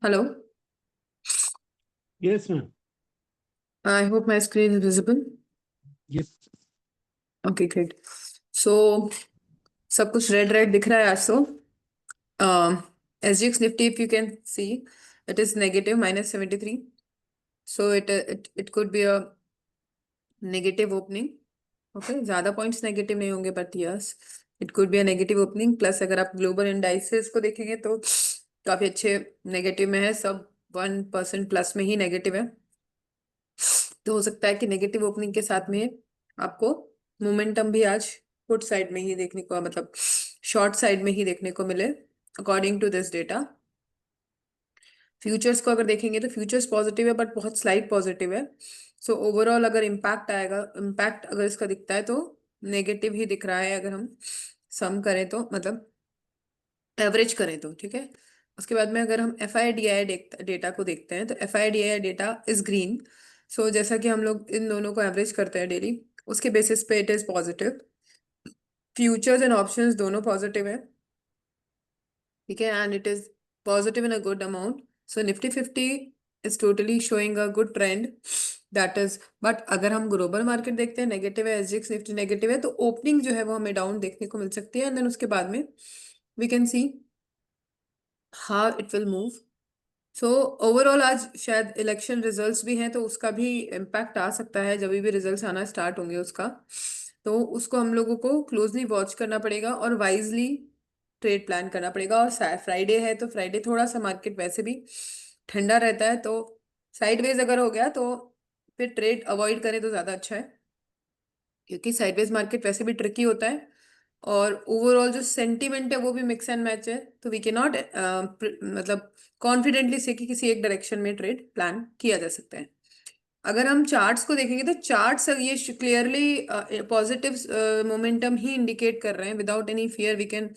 Hello. Yes, ma'am. I hope my screen is visible. Yes. Okay, great. So सब कुछ red red दिख रहा है आज तो SGX Nifty, if you can see, it is negative -73. So it could be a negative opening. Okay, ज्यादा points negative नहीं होंगे, but yes it could be a negative opening. Plus अगर आप ग्लोबल इंडाइसेस को देखेंगे तो काफी अच्छे नेगेटिव में है, सब 1% प्लस में ही नेगेटिव है. तो हो सकता है कि नेगेटिव ओपनिंग के साथ में आपको मोमेंटम भी आज पुट साइड में ही देखने को, मतलब शॉर्ट साइड में ही देखने को मिले according to this data. Futures को अगर देखेंगे तो फ्यूचर्स पॉजिटिव है, बट बहुत स्लाइट पॉजिटिव है. सो ओवरऑल अगर इम्पैक्ट आएगा, इम्पैक्ट अगर इसका दिखता है तो नेगेटिव ही दिख रहा है. अगर हम सम करें तो, मतलब एवरेज करें तो ठीक है. उसके बाद में अगर हम FIDI डेटा को देखते हैं तो FIDI डेटा इज ग्रीन. सो जैसा कि हम लोग इन दोनों को एवरेज करते हैं डेली, उसके बेसिस पे it is positive. Futures and options दोनों पॉजिटिव है, ठीक है, and it is positive in a good amount. So Nifty 50 is totally showing a good trend, that is. But अगर हम ग्लोबल मार्केट देखते हैं, नेगेटिव है, SGX निफ्टी नेगेटिव है, तो ओपनिंग जो है वो हमें डाउन देखने को मिल सकती है. एंड देन उसके बाद में we can see how it will move. So overall आज शायद इलेक्शन रिजल्ट्स भी हैं, तो उसका भी इम्पैक्ट आ सकता है. जब भी रिजल्ट्स आना स्टार्ट होंगे उसका, तो उसको हम लोगों को क्लोजली वॉच करना पड़ेगा और वाइजली ट्रेड प्लान करना पड़ेगा. और फ्राइडे है तो फ्राइडे थोड़ा सा मार्केट वैसे भी ठंडा रहता है, तो साइडवेज अगर हो गया तो फिर ट्रेड अवॉइड करें तो ज़्यादा अच्छा है, क्योंकि साइडवेज मार्केट वैसे भी ट्रिकी होता है. और ओवरऑल जो सेंटीमेंट है वो भी मिक्स एंड मैच है, तो वी कैन नॉट मतलब कॉन्फिडेंटली से कि किसी एक डायरेक्शन में ट्रेड प्लान किया जा सकता है. अगर हम चार्ट्स को देखेंगे तो चार्ट्स ये क्लियरली पॉजिटिव मोमेंटम ही इंडिकेट कर रहे हैं. Without any fear we can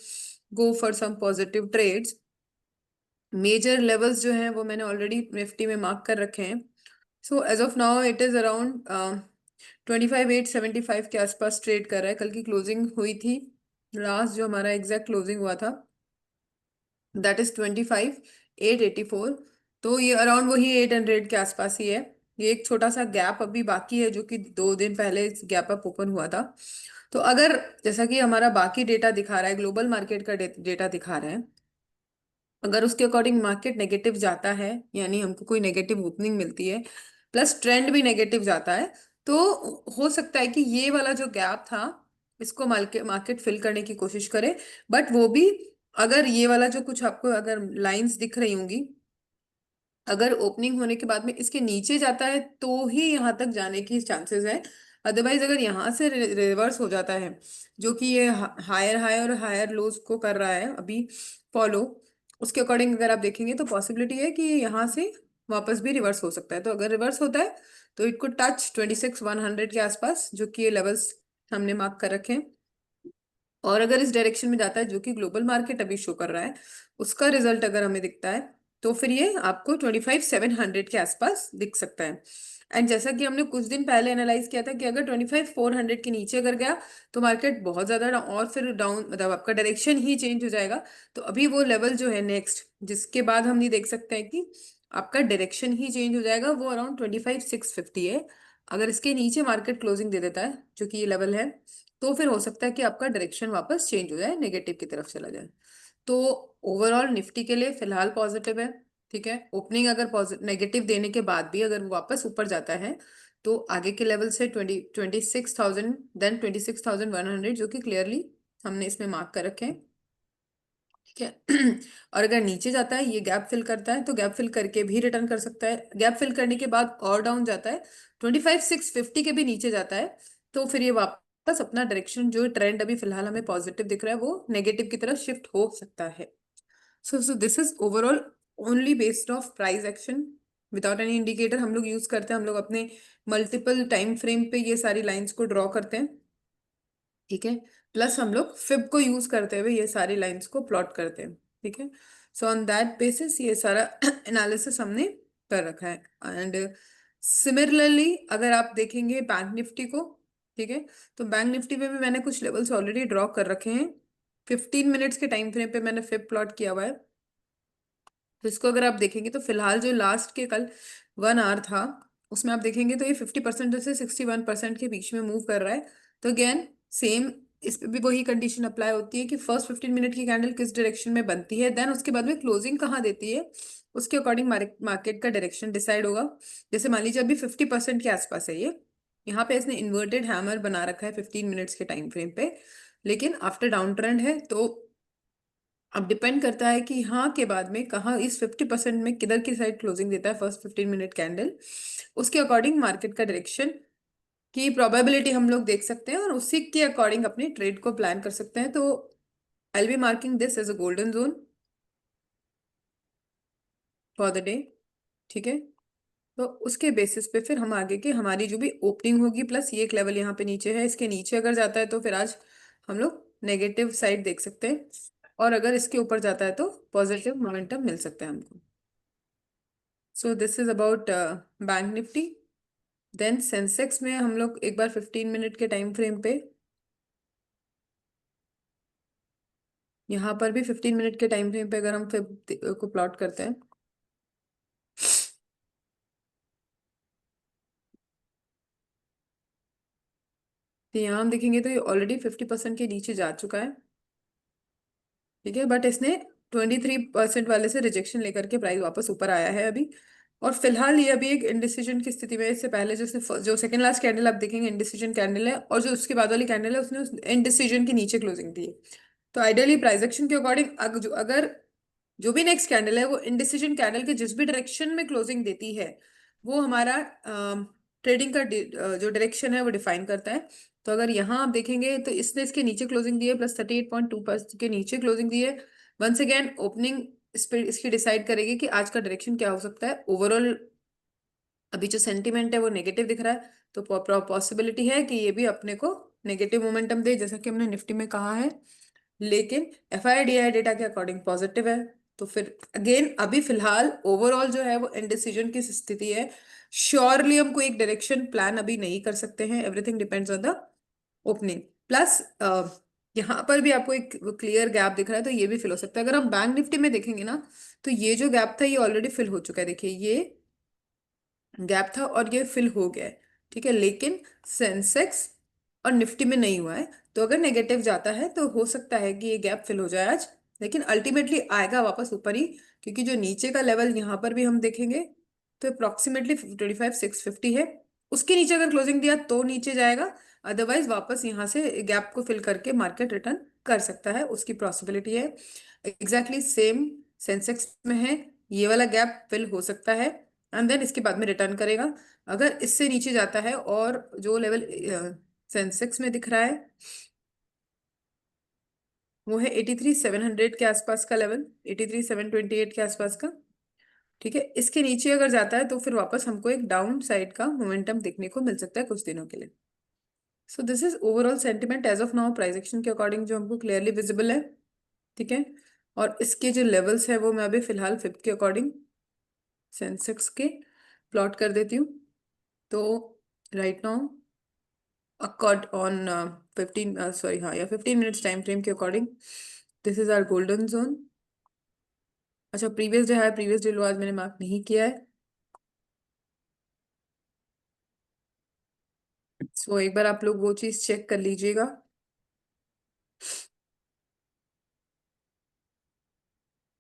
go for some positive trades. Major levels जो हैं वो मैंने ऑलरेडी निफ्टी में मार्क कर रखे हैं. So as of now it is around 25,875 के आसपास ट्रेड कर रहा है. कल की क्लोजिंग हुई थी, लास्ट जो हमारा एग्जैक्ट क्लोजिंग हुआ था दैट इज 25,884. तो ये अराउंड वही 800 के आसपास ही है. ये एक छोटा सा गैप अभी बाकी है, जो कि 2 दिन पहले गैप अप ओपन हुआ था. तो अगर जैसा कि हमारा बाकी डेटा दिखा रहा है, ग्लोबल मार्केट का डेटा दिखा रहा है, अगर उसके अकॉर्डिंग मार्केट नेगेटिव जाता है, यानी हमको कोई नेगेटिव ओपनिंग मिलती है प्लस ट्रेंड भी नेगेटिव जाता है, तो हो सकता है कि ये वाला जो गैप था इसको मार्केट मार्केट फिल करने की कोशिश करे. बट वो भी, अगर ये वाला जो कुछ आपको अगर लाइंस दिख रही होंगी, अगर ओपनिंग होने के बाद में इसके नीचे जाता है तो ही यहाँ तक जाने की चांसेस है. अदरवाइज अगर यहाँ से रिवर्स हो जाता है, जो कि ये हायर हाई और हायर लोज को कर रहा है अभी फॉलो, उसके अकॉर्डिंग अगर आप देखेंगे तो पॉसिबिलिटी है कि ये यहाँ से वापस भी रिवर्स हो सकता है. तो अगर रिवर्स होता है तो इट कुड टच 26,100 के आसपास, जो कि ये लेवल्स हमने मार्क कर रखे हैं. और अगर इस डायरेक्शन में जाता है, जो कि ग्लोबल मार्केट अभी शो कर रहा है, उसका रिजल्ट अगर हमें दिखता है, तो फिर ये आपको 25,700 के आसपास दिख सकता है. एंड जैसा कि हमने कुछ दिन पहले एनालाइज किया था कि अगर 25,400 के नीचे अगर गया तो मार्केट बहुत ज्यादा और फिर डाउन, मतलब आपका डायरेक्शन ही चेंज हो जाएगा. तो अभी वो लेवल जो है नेक्स्ट, जिसके बाद हम ये देख सकते हैं कि आपका डायरेक्शन ही चेंज हो जाएगा, वो अराउंड 25,650 है. अगर इसके नीचे मार्केट क्लोजिंग दे देता है, जो कि ये लेवल है, तो फिर हो सकता है कि आपका डायरेक्शन वापस चेंज हो जाए, नेगेटिव की तरफ चला जाए. तो ओवरऑल निफ्टी के लिए फिलहाल पॉजिटिव है, ठीक है. ओपनिंग अगर नेगेटिव देने के बाद भी अगर वो वापस ऊपर जाता है, तो आगे के लेवल से 26,000, देन 26,100, जो कि क्लियरली हमने इसमें मार्क कर रखे हैं, ठीक है. और अगर नीचे जाता है, ये गैप फिल करता है, तो गैप फिल करके भी रिटर्न कर सकता है. गैप फिल करने के बाद और डाउन जाता है, 25,650 के भी नीचे जाता है, तो फिर ये वापस अपना डायरेक्शन, जो ट्रेंड अभी फिलहाल हमें पॉजिटिव दिख रहा है, वो नेगेटिव की तरफ शिफ्ट हो सकता है. सो this is overall only based of price action, without any indicator हम लोग यूज करते हैं. हम लोग अपने मल्टीपल टाइम फ्रेम पे ये सारी लाइंस को ड्रॉ करते हैं, ठीक है. प्लस हम लोग फिब को यूज करते हुए ये सारी लाइंस को प्लॉट करते हैं, ठीक है. सो ऑन दैट बेसिस ये सारा एनालिसिस हमने कर रखा है. एंड सिमिलरली अगर आप देखेंगे बैंक निफ्टी को, ठीक है, तो बैंक निफ्टी पे भी मैंने कुछ लेवल्स ऑलरेडी ड्रॉ कर रखे हैं. 15 मिनट्स के टाइम फ्रेम पे मैंने फिब प्लॉट किया हुआ है. तो इसको अगर आप देखेंगे तो फिलहाल जो लास्ट के कल 1 आवर था, उसमें आप देखेंगे तो ये 50% से 61% के बीच में मूव कर रहा है। तो अगेन सेम, इस पे भी वही कंडीशन अप्लाई होती है कि फर्स्ट 15 मिनट की कैंडल किस डायरेक्शन में बनती है, देन उसके बाद में क्लोजिंग कहाँ देती है, उसके अकॉर्डिंग मार्केट का डायरेक्शन डिसाइड होगा। जैसे मान लीजिए अभी 50% के आसपास है ये, यहाँ पे इसने इन्वर्टेड हैमर बना रखा है 15 मिनट्स के टाइम फ्रेम पे, लेकिन आफ्टर डाउन ट्रेंड है। तो अब डिपेंड करता है कि यहाँ के बाद में कहाँ इस 50% में किधर की साइड क्लोजिंग देता है फर्स्ट 15 मिनट कैंडल, उसके अकॉर्डिंग मार्केट का डायरेक्शन की प्रोबेबिलिटी हम लोग देख सकते हैं और उसी के अकॉर्डिंग अपनी ट्रेड को प्लान कर सकते हैं। तो I will be marking this as a golden zone for the day. ठीक है, तो उसके बेसिस पे फिर हम आगे के हमारी जो भी ओपनिंग होगी, प्लस ये एक लेवल यहाँ पे नीचे है, इसके नीचे अगर जाता है तो फिर आज हम लोग नेगेटिव साइड देख सकते हैं, और अगर इसके ऊपर जाता है तो पॉजिटिव मोमेंटम मिल सकता है हमको। So this is about bank Nifty. Then Sensex में हम लोग एक बार 15 मिनट के टाइम फ्रेम पे, यहाँ पर भी 15 मिनट के टाइम फ्रेम पे अगर हम फिर को प्लॉट करते हैं, तो यहाँ हम देखेंगे तो ये ऑलरेडी 50% के नीचे जा चुका है। ठीक है, बट इसने 23% वाले से रिजेक्शन लेकर के प्राइस वापस ऊपर आया है अभी। और फिलहाल ये अभी एक इनडिसीजन की स्थिति में है। इससे पहले जो उसने जो सेकंड लास्ट कैंडल आप देखेंगे इनडिसीजन कैंडल है, और जो उसके बाद वाली कैंडल है उसने उस इनडिसीजन के नीचे क्लोजिंग दी है। तो आइडियली प्राइस एक्शन के अकॉर्डिंग अगर जो भी नेक्स्ट कैंडल है वो इनडिसीजन कैंडल के जिस भी डायरेक्शन में क्लोजिंग देती है, वो हमारा ट्रेडिंग का जो डायरेक्शन है वो डिफाइन करता है। तो अगर यहाँ आप देखेंगे तो इसने इसके नीचे क्लोजिंग दी है, प्लस 38.2% के नीचे क्लोजिंग दी है। वंस अगेन ओपनिंग इस पे इसकी डिसाइड करेगी कि आज का डायरेक्शन क्या हो सकता है। ओवरऑल अभी जो सेंटीमेंट है वो नेगेटिव दिख रहा है, तो पॉसिबिलिटी है कि ये भी अपने को नेगेटिव मोमेंटम दे, जैसा कि हमने निफ्टी में कहा है। लेकिन एफआईडीआई डेटा के अकॉर्डिंग पॉजिटिव है। तो फिर अगेन अभी फिलहाल ओवरऑल जो है वो इनडिसीजन की स्थिति है। श्योरली हम कोई एक डायरेक्शन प्लान अभी नहीं कर सकते हैं, everything depends on the opening. Plus यहाँ पर भी आपको एक क्लियर गैप दिख रहा है, तो ये भी फिल हो सकता है। अगर हम बैंक निफ्टी में देखेंगे ना, तो ये जो गैप था ये ऑलरेडी फिल हो चुका है, देखिए ये गैप था और ये फिल हो गया है। ठीक है, लेकिन सेंसेक्स और निफ्टी में नहीं हुआ है। तो अगर नेगेटिव जाता है तो हो सकता है कि ये गैप फिल हो जाए आज, लेकिन अल्टीमेटली आएगा वापस ऊपर ही, क्योंकि जो नीचे का लेवल यहाँ पर भी हम देखेंगे तो अप्रोक्सीमेटली 25,650 है। उसके नीचे अगर क्लोजिंग दिया तो नीचे जाएगा, अदरवाइज वापस यहाँ से गैप को फिल करके मार्केट रिटर्न कर सकता है, उसकी पॉसिबिलिटी है। एग्जैक्टली सेम सेंसेक्स में है, ये वाला गैप फिल हो सकता है एंड देन इसके बाद में रिटर्न करेगा। अगर इससे नीचे जाता है, और जो लेवल सेंसेक्स में दिख रहा है वो है 83,700 के आसपास का लेवल, 83,728 के आसपास का। ठीक है, इसके नीचे अगर जाता है तो फिर वापस हमको एक डाउन साइड का मोमेंटम देखने को मिल सकता है कुछ दिनों के लिए। So this is overall sentiment as of now, price action के अकॉर्डिंग जो हमको क्लियरली विजिबल है। ठीक है, और इसके जो लेवल्स है वो मैं अभी फिलहाल फिफ्थ के अकॉर्डिंग सेंसेक्स के प्लॉट कर देती हूँ। तो right now accord on 15 sorry हाँ या 15 मिनट्स टाइम फ्रेम के according this is our golden zone. अच्छा, प्रीवियस डे है, प्रीवियस डे लो आज मैंने मार्क नहीं किया है। सो एक बार आप लोग वो चीज चेक कर लीजिएगा।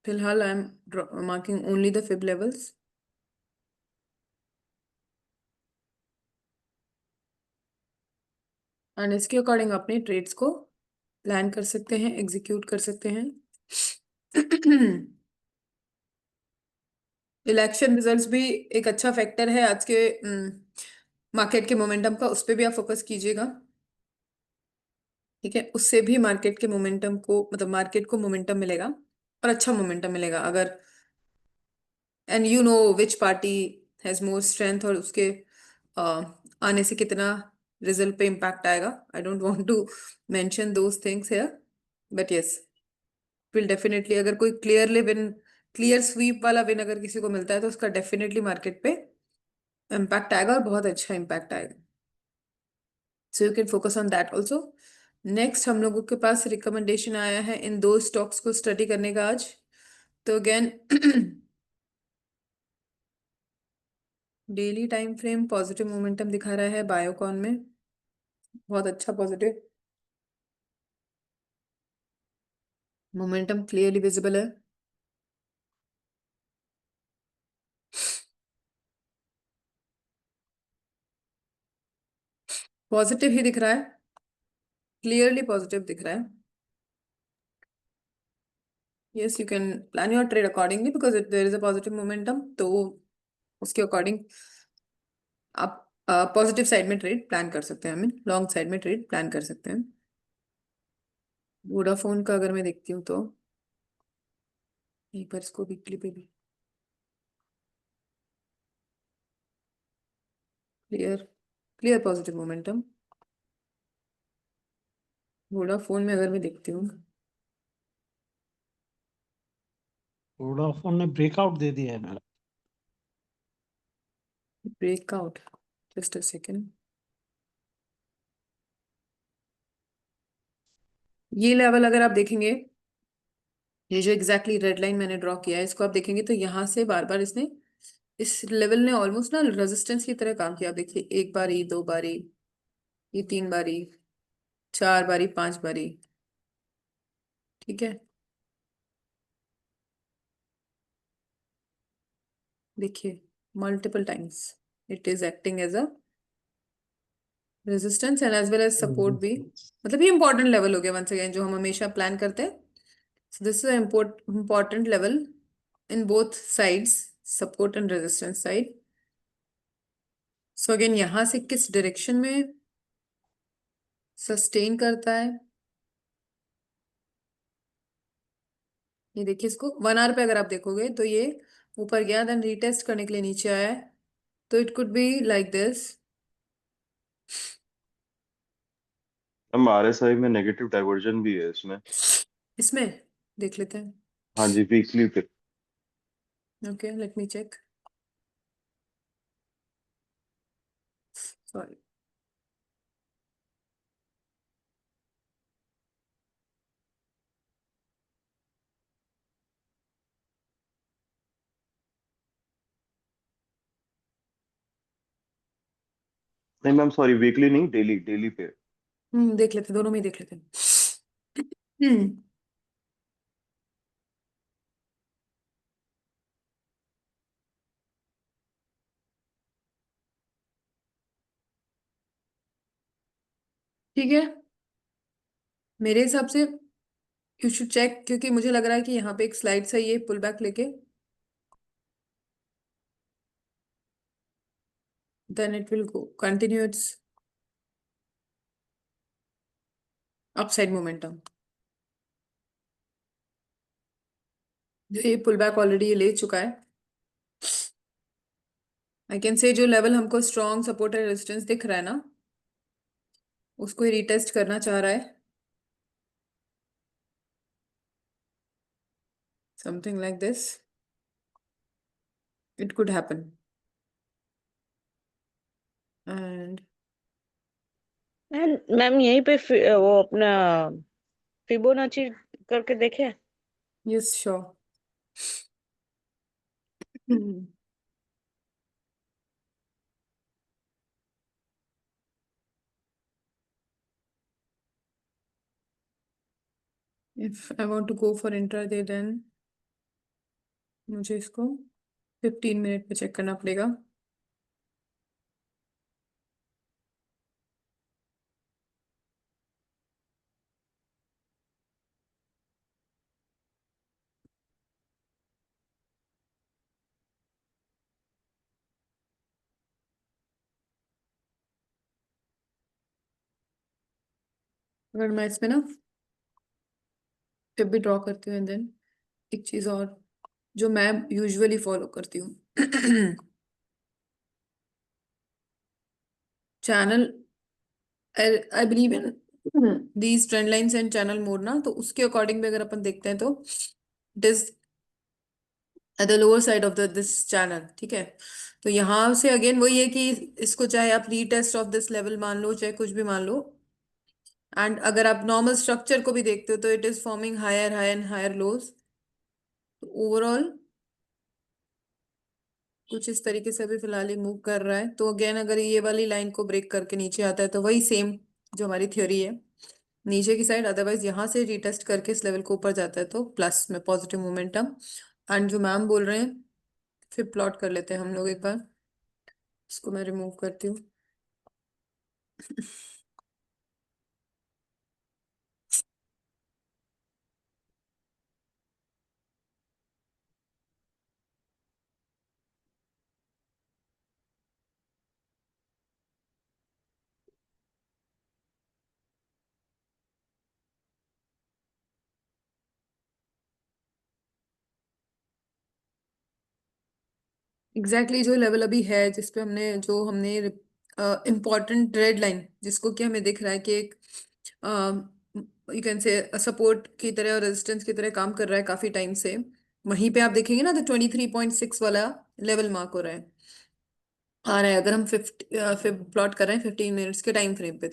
फिलहाल I am marking only the fib levels, and इसके अकॉर्डिंग अपने ट्रेड्स को प्लान कर सकते हैं, एग्जीक्यूट कर सकते हैं। इलेक्शन रिजल्ट्स भी एक अच्छा फैक्टर है आज के मार्केट के मोमेंटम का, उस पर भी आप फोकस कीजिएगा। ठीक है, उससे भी मार्केट के मोमेंटम को, मतलब मार्केट को मोमेंटम मिलेगा और अच्छा मोमेंटम मिलेगा अगर, and you know which party has more strength, और उसके आने से कितना रिजल्ट पे इम्पैक्ट आएगा। I don't want to mention those things here, but yes will definitely, अगर कोई क्लियरली विन, क्लियर स्वीप वाला विन अगर किसी को मिलता है तो उसका डेफिनेटली मार्केट पे इम्पैक्ट आएगा और बहुत अच्छा इम्पैक्ट आएगा। So you can focus on that also. Next हम लोगों के पास रिकमेंडेशन आया है इन दो स्टॉक्स को स्टडी करने का आज। तो again daily time frame positive momentum दिखा रहा है बायोकॉन में, बहुत अच्छा पॉजिटिव मोमेंटम क्लियरली विजिबल है। पॉजिटिव ही दिख रहा है, क्लियरली पॉजिटिव दिख रहा है। Yes, you can plan your trade accordingly because there is a positive momentum, तो उसके अकॉर्डिंग आप पॉजिटिव साइड में ट्रेड प्लान कर सकते हैं, आई मीन लॉन्ग साइड में ट्रेड प्लान कर सकते हैं। वोडाफोन का अगर मैं देखती हूँ तो एक बार इसको वीकली पे भी clear clear positive momentum. Vodafone में अगर मैं देखती हूँ, वोडाफोन ने ब्रेकआउट दे दिया है madam. Breakout, just a second. ये लेवल अगर आप देखेंगे, ये जो एग्जैक्टली रेड लाइन मैंने ड्रॉ किया है इसको आप देखेंगे तो यहाँ से बार बार इसने, इस लेवल ने ऑलमोस्ट ना रेजिस्टेंस की तरह काम किया। आप देखिए, एक बारी, दो बारी, ये तीन बारी, चार बारी, पांच बारी, ठीक है। देखिए, multiple times it is acting as a resistance and as well as support भी। मतलब ये इंपॉर्टेंट लेवल हो गया वंस अगेन जो हम हमेशा प्लान करते हैं। सो this is important level in both sides, support and resistance side. So again यहाँ से किस डायरेक्शन में सस्टेन करता है, ये देखिए। इसको 1 आवर पे अगर आप देखोगे तो ये ऊपर गया, देन रीटेस्ट करने के लिए नीचे आया है, तो it could be like this. हम आरएसआई में नेगेटिव डाइवर्जन भी है इसमें। इसमें देख लेते हैं। हाँ जी, वीकली पे। Okay, let me check. Sorry, नहीं मैम, सॉरी, वीकली नहीं, डेली डेली पे। देख लेते हैं, दोनों में ही देख लेते हैं। ठीक है, मेरे हिसाब से यू शुड चेक, क्योंकि मुझे लग रहा है कि यहाँ पे एक स्लाइड सही है पुल बैक लेके, then it will go continue its upside momentum. जो ये पुल बैक ऑलरेडी ये ले चुका है, आई कैन से जो लेवल हमको स्ट्रॉन्ग सपोर्ट एंड रेजिस्टेंस दिख रहा है ना, उसको ही रीटेस्ट करना चाह रहा है, something like this it could happen. And ma'am यहीं पे वो अपना फिबोनाची करके देखे। Yes, sure. If I want to go for intraday then मुझे इसको 15 मिनट पे चेक करना पड़ेगा। अगर मैं इसमें ना टिप भी ड्रॉ करती हूँ, देन एक चीज और जो मैं यूजुअली फॉलो करती हूँ, channel, I believe in these trend lines and channel mode ना, तो उसके अकॉर्डिंग भी अगर अपन देखते हैं तो it is at the lower side of the this channel, ठीक है। तो यहाँ से अगेन वही है कि इसको चाहे आप रीटेस्ट ऑफ दिस लेवल मान लो, चाहे कुछ भी मान लो, एंड अगर आप नॉर्मल स्ट्रक्चर को भी देखते हो तो it is forming higher high and higher lows. Overall कुछ इस तरीके से अभी फिलहाल ये मूव कर रहा है। तो अगेन अगर ये वाली लाइन को ब्रेक करके नीचे आता है तो वही सेम जो हमारी थ्योरी है, नीचे की साइड, अदरवाइज यहाँ से रिटेस्ट करके इस लेवल को ऊपर जाता है तो प्लस में पॉजिटिव मोमेंटम। एंड जो मैम बोल रहे हैं, फिर प्लॉट कर लेते हैं हम लोग एक बार, इसको मैं रिमूव करती हूँ। एग्जैक्टली जो लेवल अभी है जिसपे हमने इम्पोर्टेंट रेड लाइन, जिसको कि हमें दिख रहा है कि एक यू कैन से सपोर्ट की तरह और रेजिस्टेंस की तरह काम कर रहा है काफी टाइम से, वहीं पे आप देखेंगे ना तो 23.6 वाला लेवल मार्क हो रहा है, आ रहा है अगर हम 50 प्लॉट कर रहे हैं 15 मिनट्स के टाइम फ्रेम पे।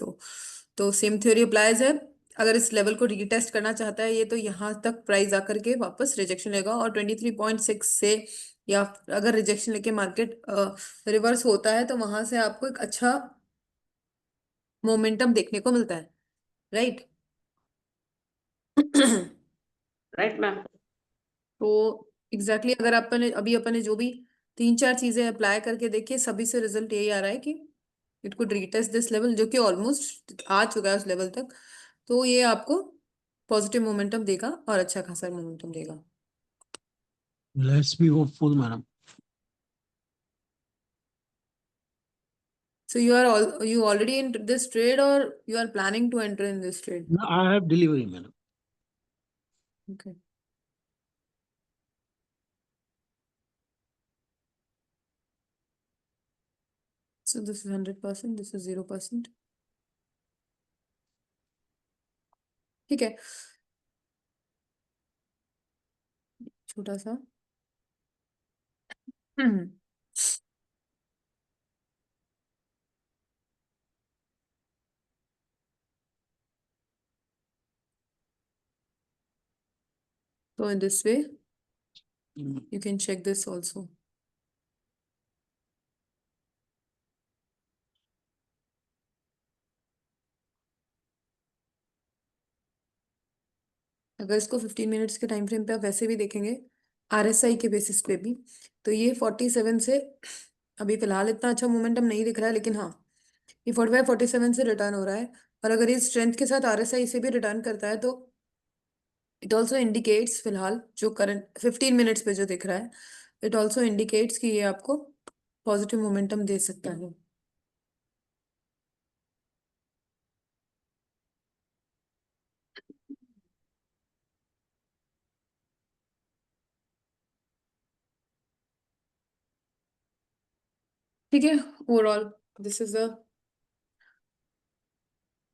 तो सेम थ्योरी अप्लाइज है। अगर इस लेवल को रीटेस्ट करना चाहता है ये, तो यहाँ तक प्राइस आकर के वापस रिजेक्शन लेगा, और 23.6 से, या अगर रिजेक्शन लेके मार्केट रिवर्स होता है तो वहां से आपको एक अच्छा मोमेंटम देखने को मिलता है, राइट। Right ma'am. तो एग्जैक्टली अगर अपन ने जो भी 3-4 चीजें अप्लाई करके देखिए, सभी से रिजल्ट यही आ रहा है कि it could retest this level, जो कि ऑलमोस्ट आ चुका है उस लेवल तक। तो ये आपको पॉजिटिव मोमेंटम देगा और अच्छा खासा मोमेंटम देगा। Let's be hopeful, madam. So you already in this trade, or you are planning to enter in this trade? No, I have delivery, madam. Okay. So this is 100%, this is 0%. ठीक है, छोटा सा हम्म so in this way you can check this also. अगर इसको 15 minutes के time frame पे आप वैसे भी देखेंगे आरएसआई के बेसिस पे भी, तो ये 47 से अभी फिलहाल इतना अच्छा मोमेंटम नहीं दिख रहा है, लेकिन हाँ ये 45-47 से रिटर्न हो रहा है। और अगर ये स्ट्रेंथ के साथ आरएसआई से भी रिटर्न करता है तो इट ऑल्सो इंडिकेट्स, फिलहाल जो करंट 15 मिनट्स पे जो दिख रहा है, इट ऑल्सो इंडिकेट्स कि ये आपको पॉजिटिव मोमेंटम दे सकता है। ठीक है, overall this is the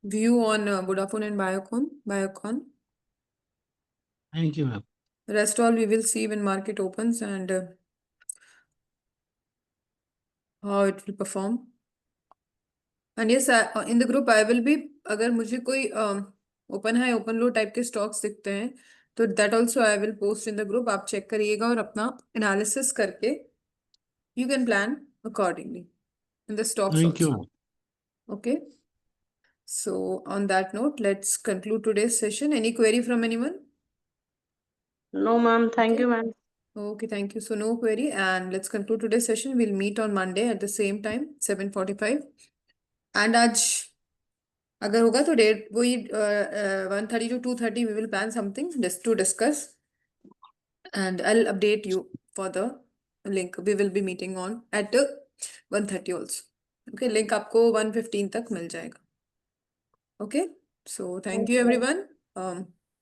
view on Vodafone and Biocon. Thank you, ma'am. Rest all we will see when market opens, and how it will perform. And yes, in the group I will be, अगर मुझे कोई open high open लो type के stocks दिखते हैं तो that also I will post in the group, आप check करिएगा और अपना एनालिसिस करके you can plan accordingly in the stocks Thank you, also. ma'am. Okay, so on that note, let's conclude today's session. Any query from anyone? No ma'am, thank Okay. You ma'am. Okay, thank you. So no query, and let's conclude today's session. We'll meet on Monday at the same time, 7:45. And आज अगर होगा तो date वही 1:30 to 2:30 we will plan something just to discuss, and I'll update you for the link. We will be meeting on at 1:30 also. Okay, link आपको 1:15 तक मिल जाएगा. Okay, so thank you everyone.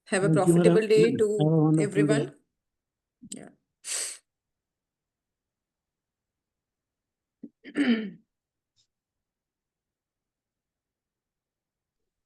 Have a Thank you, madam. profitable day to Have a wonderful day. everyone. Yeah.